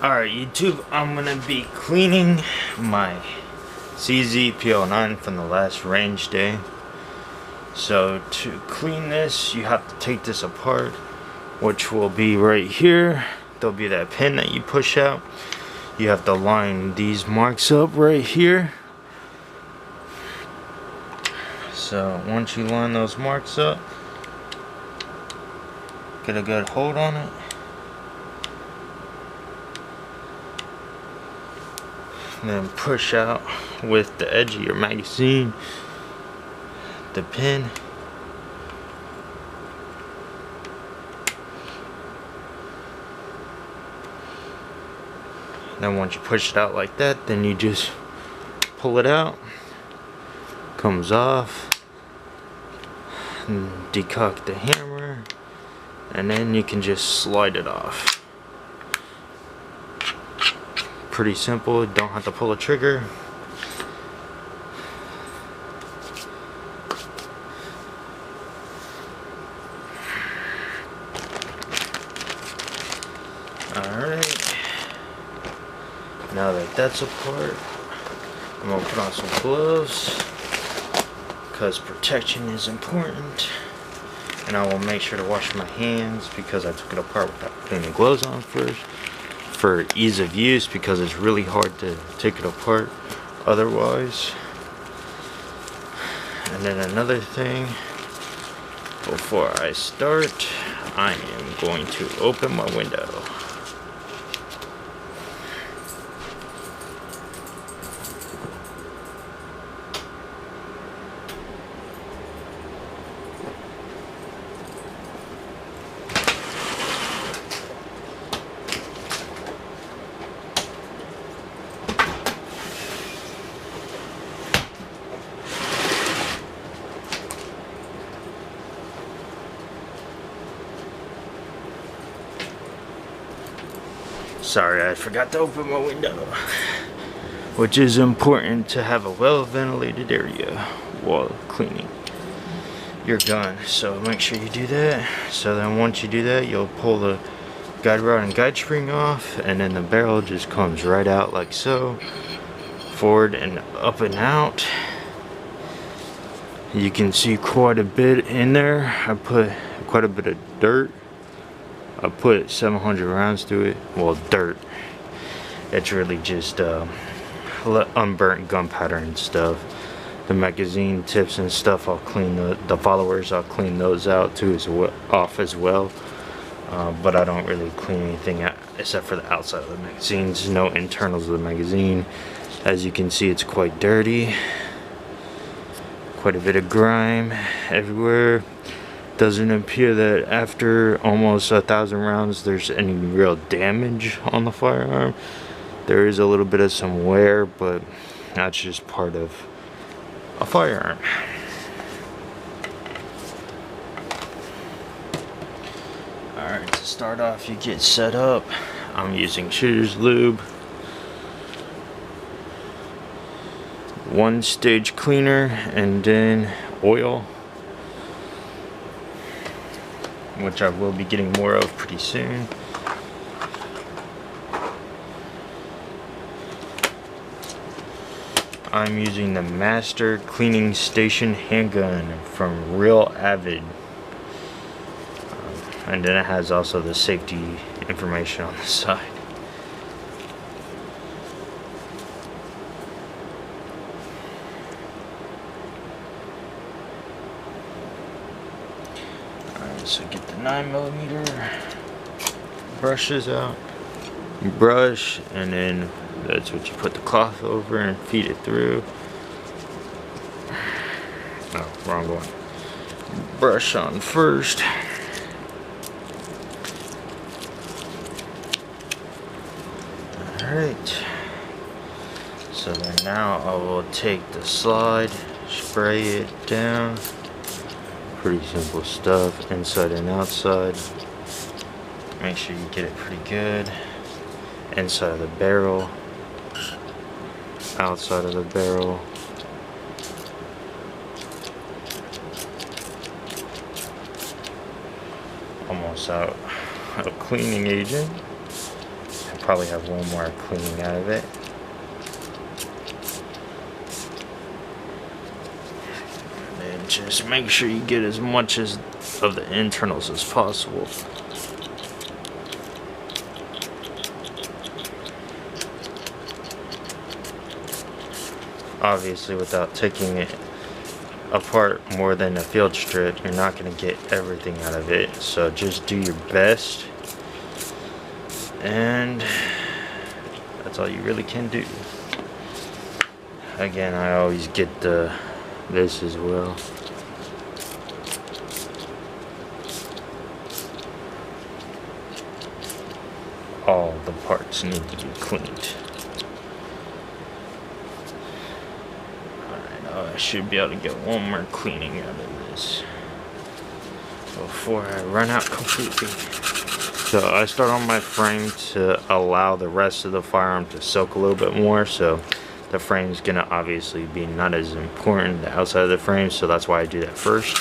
Alright YouTube, I'm gonna be cleaning my CZ P09 from the last range day. So to clean this, you have to take this apart, which will be right here. There'll be that pin that you push out. You have to line these marks up right here. So once you line those marks up, get a good hold on it. And then push out with the edge of your magazine the pin. Then once you push it out like that, then you just pull it out. Comes off. And decock the hammer. And then you can just slide it off. Pretty simple, don't have to pull a trigger. Alright, now that that's apart, I'm gonna put on some gloves because protection is important, and I will make sure to wash my hands because I took it apart without putting the gloves on first, for ease of use, because it's really hard to take it apart otherwise. And then another thing, before I start, I am going to open my window. Sorry, I forgot to open my window, which is important to have a well-ventilated area while cleaning your gun. So make sure you do that. So then once you do that, you'll pull the guide rod and guide spring off, and then the barrel just comes right out like so, forward and up and out. You can see quite a bit in there. I put quite a bit of dirt. I put 700 rounds through it. Well, dirt. It's really just unburnt gunpowder and stuff. The magazine tips and stuff, I'll clean the followers. I'll clean those out too, off as well. But I don't really clean anything out except for the outside of the magazines. No internals of the magazine. As you can see, it's quite dirty. Quite a bit of grime everywhere. Doesn't appear that after almost 1,000 rounds there's any real damage on the firearm. There is a little bit of some wear, but that's just part of a firearm. Alright, to start off, you get set up. I'm using Shooter's Lube, 1-stage cleaner, and then oil, which I will be getting more of pretty soon. I'm using the Master Cleaning Station handgun from Real Avid. And then it has also the safety information on the side. So get the 9mm brushes out, you brush, and then that's what you put the cloth over and feed it through. Oh, wrong one. Brush on first. Alright. So then now I will take the slide, spray it down. Pretty simple stuff, inside and outside. Make sure you get it pretty good. Inside of the barrel, outside of the barrel. Almost out of cleaning agent. probably have one more cleaning out of it. And just make sure you get as much of the internals as possible. Obviously, without taking it apart more than a field strip, you're not going to get everything out of it. So just do your best, and that's all you really can do. Again, I always get this as well. All the parts need to be cleaned. I should be able to get one more cleaning out of this before I run out completely. So I start on my frame to allow the rest of the firearm to soak a little bit more, so the frame's gonna obviously be not as important, the outside of the frame, so that's why I do that first.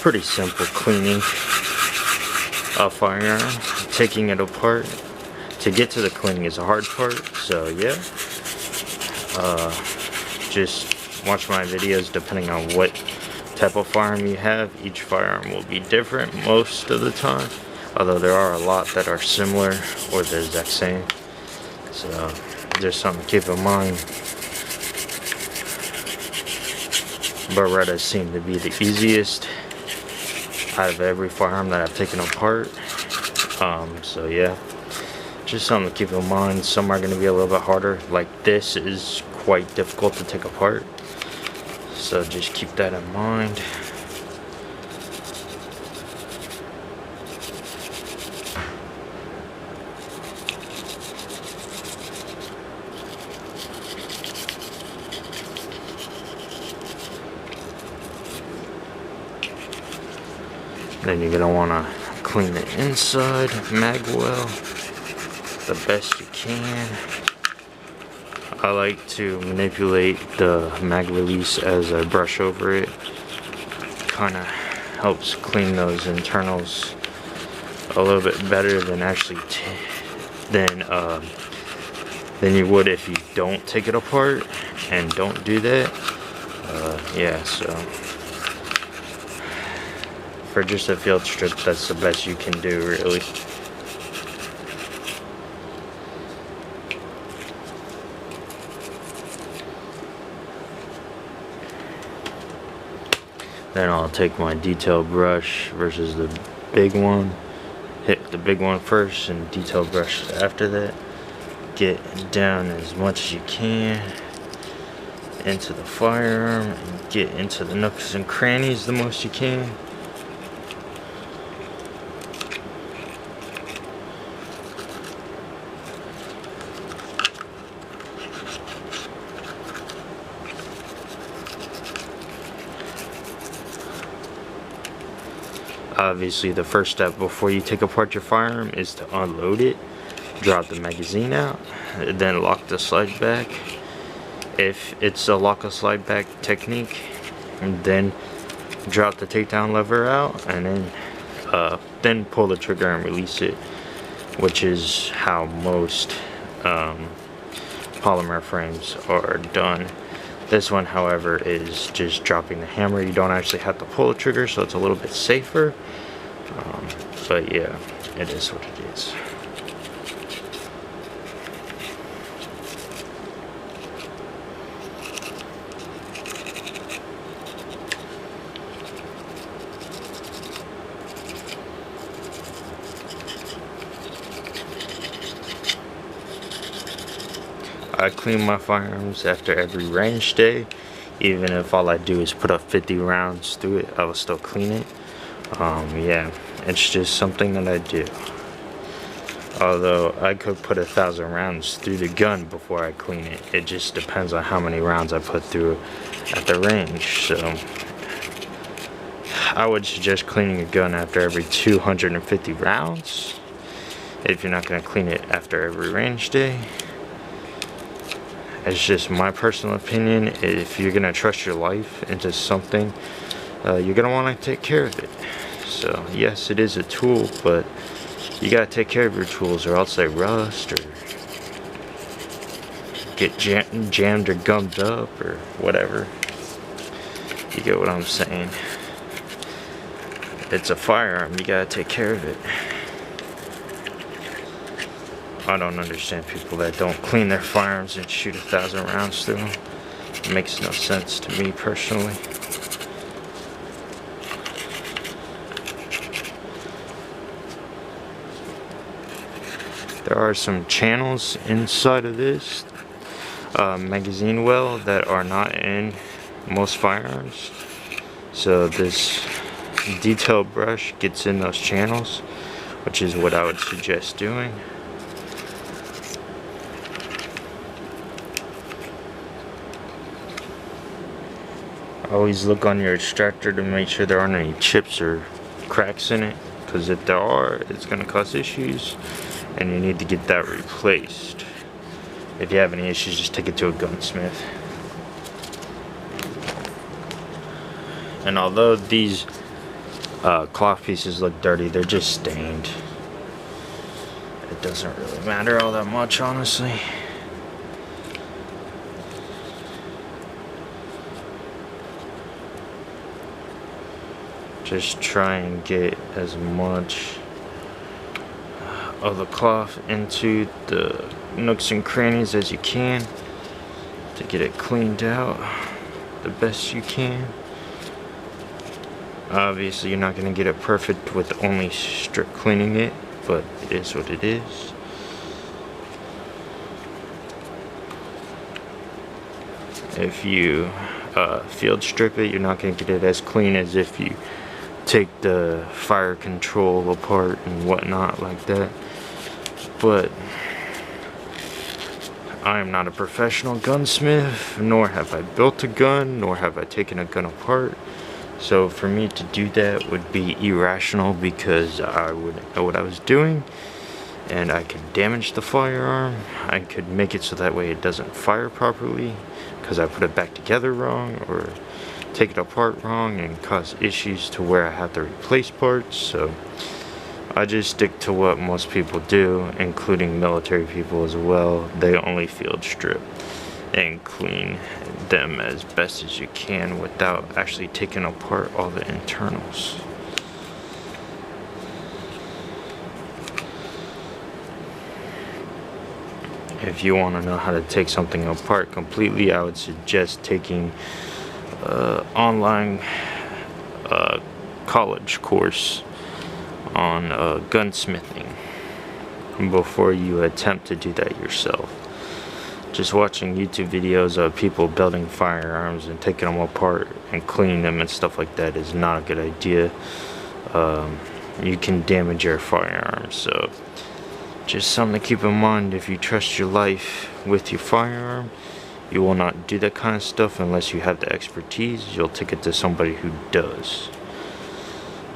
Pretty simple cleaning a firearm. Taking it apart to get to the cleaning is the hard part, so yeah. Just watch my videos depending on what type of firearm you have. Each firearm will be different most of the time, although there are a lot that are similar or the exact same, so there's something to keep in mind. Berettas seem to be the easiest out of every firearm that I've taken apart. So yeah, just something to keep in mind. Some are going to be a little bit harder, like this is quite difficult to take apart, so just keep that in mind. Then you're gonna want to clean the inside mag well the best you can. I like to manipulate the mag release as I brush over it. Kind of helps clean those internals a little bit better than actually than you would if you don't take it apart and don't do that. Yeah, so for just a field strip, that's the best you can do, really. Then I'll take my detail brush versus the big one. Hit the big one first and detail brush after that. Get down as much as you can into the firearm and get into the nooks and crannies the most you can. Obviously, the first step before you take apart your firearm is to unload it, drop the magazine out, then lock the slide back. If it's a lock a slide back technique, and then drop the takedown lever out, and then pull the trigger and release it, which is how most polymer frames are done. This one, however, is just dropping the hammer. You don't actually have to pull the trigger, so it's a little bit safer. But yeah, it is what it is. I clean my firearms after every range day. Even if all I do is put up 50 rounds through it, I will still clean it. Yeah, it's just something that I do. Although I could put 1,000 rounds through the gun before I clean it. It just depends on how many rounds I put through at the range. So I would suggest cleaning a gun after every 250 rounds. if you're not going to clean it after every range day. It's just my personal opinion. If you're going to trust your life into something, you're going to want to take care of it. So yes, it is a tool, but you got to take care of your tools or else they rust or get jammed or gummed up or whatever. You get what I'm saying? It's a firearm, you gotta take care of it. I don't understand people that don't clean their firearms and shoot 1,000 rounds through them. It makes no sense to me personally. There are some channels inside of this magazine well that are not in most firearms. So this detailed brush gets in those channels, which is what I would suggest doing. Always look on your extractor to make sure there aren't any chips or cracks in it, because if there are, it's going to cause issues and you need to get that replaced. If you have any issues, just take it to a gunsmith. And although these cloth pieces look dirty, they're just stained. It doesn't really matter all that much, honestly. Just try and get as much of the cloth into the nooks and crannies as you can to get it cleaned out the best you can. Obviously you're not going to get it perfect with only strip cleaning it, but it is what it is. If you field strip it, you're not going to get it as clean as if you take the fire control apart and whatnot like that. But I am not a professional gunsmith, nor have I built a gun, nor have I taken a gun apart. So for me to do that would be irrational, because I wouldn't know what I was doing and I could damage the firearm. I could make it so that way it doesn't fire properly because I put it back together wrong, or take it apart wrong and cause issues to where I have to replace parts. So I just stick to what most people do, including military people as well. They only field strip and clean them as best as you can without actually taking apart all the internals. If you want to know how to take something apart completely, I would suggest taking online college course on gunsmithing before you attempt to do that yourself. Just watching YouTube videos of people building firearms and taking them apart and cleaning them and stuff like that is not a good idea. You can damage your firearm, so just something to keep in mind. If you trust your life with your firearm, you will not do that kind of stuff unless you have the expertise. You'll take it to somebody who does.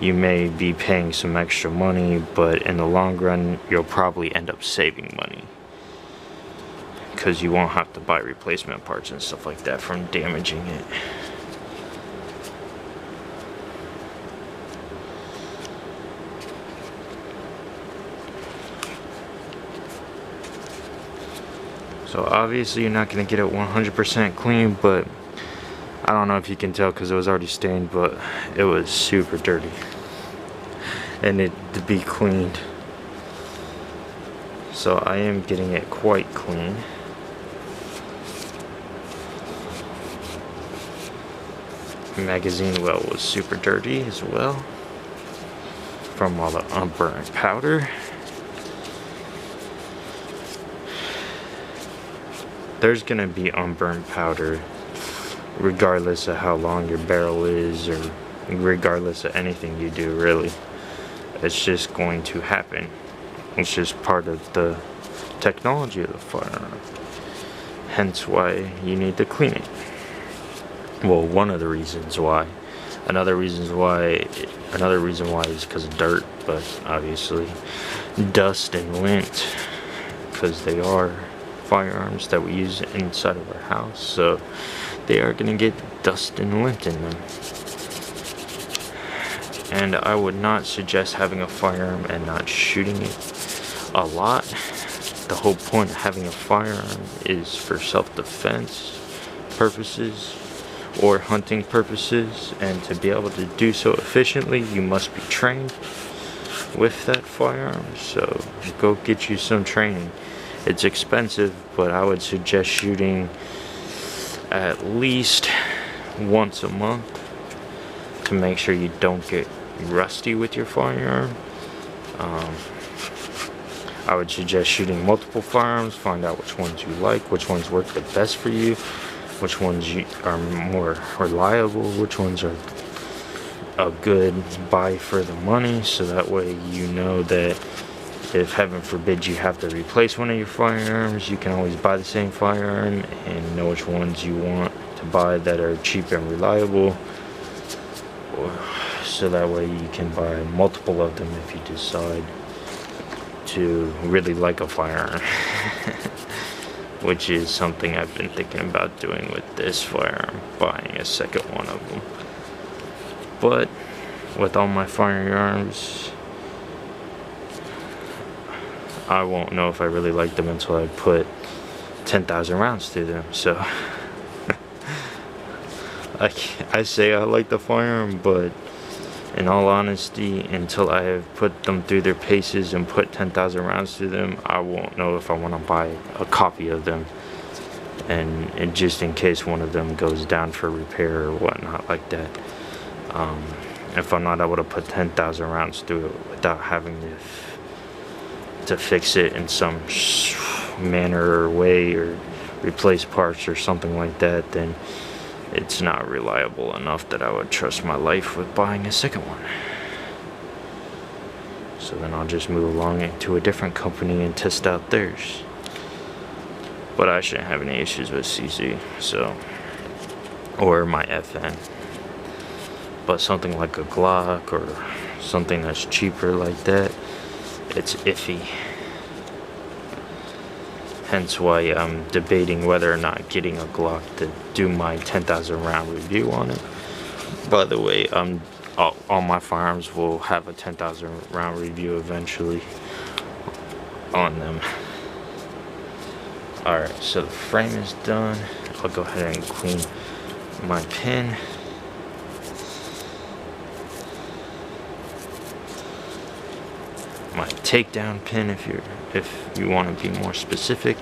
You may be paying some extra money, but in the long run, you'll probably end up saving money, because you won't have to buy replacement parts and stuff like that from damaging it. So obviously you're not going to get it 100% clean, but I don't know if you can tell because it was already stained, but it was super dirty and it to be cleaned. So I am getting it quite clean. The magazine well was super dirty as well from all the unburnt powder. There's gonna be unburnt powder regardless of how long your barrel is, or regardless of anything you do, really. It's just going to happen. It's just part of the technology of the firearm. Hence why you need to clean it. Well, one of the reasons why. Another reason why is because of dirt, but obviously dust and lint, because they are firearms that we use inside of our house, so they are going to get dust and lint in them. And I would not suggest having a firearm and not shooting it a lot. The whole point of having a firearm is for self-defense purposes or hunting purposes, and to be able to do so efficiently, you must be trained with that firearm. So go get you some training. It's expensive, but I would suggest shooting at least once a month to make sure you don't get rusty with your firearm. I would suggest shooting multiple firearms, find out which ones you like, which ones work the best for you, which ones are more reliable, which ones are a good buy for the money, so that way you know that if heaven forbid you have to replace one of your firearms, you can always buy the same firearm and know which ones you want to buy that are cheap and reliable, so that way you can buy multiple of them if you decide to really like a firearm. Which is something I've been thinking about doing with this firearm, buying a second one of them. But with all my firearms, I won't know if I really like them until I put 10,000 rounds through them. So I say I like the firearm, but in all honesty, until I have put them through their paces and put 10,000 rounds through them, I won't know if I want to buy a copy of them. And just in case one of them goes down for repair or whatnot like that. If I'm not able to put 10,000 rounds through it without having to fix it in some manner or way, or replace parts or something like that, then it's not reliable enough that I would trust my life with buying a second one. So then I'll just move along to a different company and test out theirs. But I shouldn't have any issues with CZ, so, or my FN. But something like a Glock or something that's cheaper like that, it's iffy. Hence why I'm debating whether or not getting a Glock to do my 10,000 round review on it. By the way, all my firearms will have a 10,000 round review eventually on them. Alright, so the frame is done. I'll go ahead and clean my pin. My takedown pin, if you want to be more specific.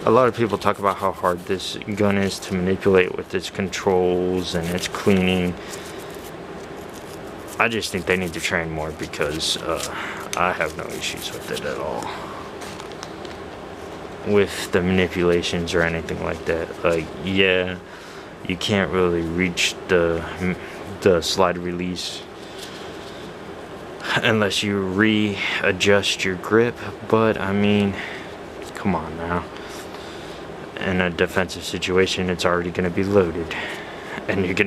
A lot of people talk about how hard this gun is to manipulate with its controls and its cleaning. I just think they need to train more, because I have no issues with it at all, with the manipulations or anything like that. Like, yeah, you can't really reach the slide release unless you readjust your grip, but I mean, come on now. In a defensive situation, it's already going to be loaded, and you're going to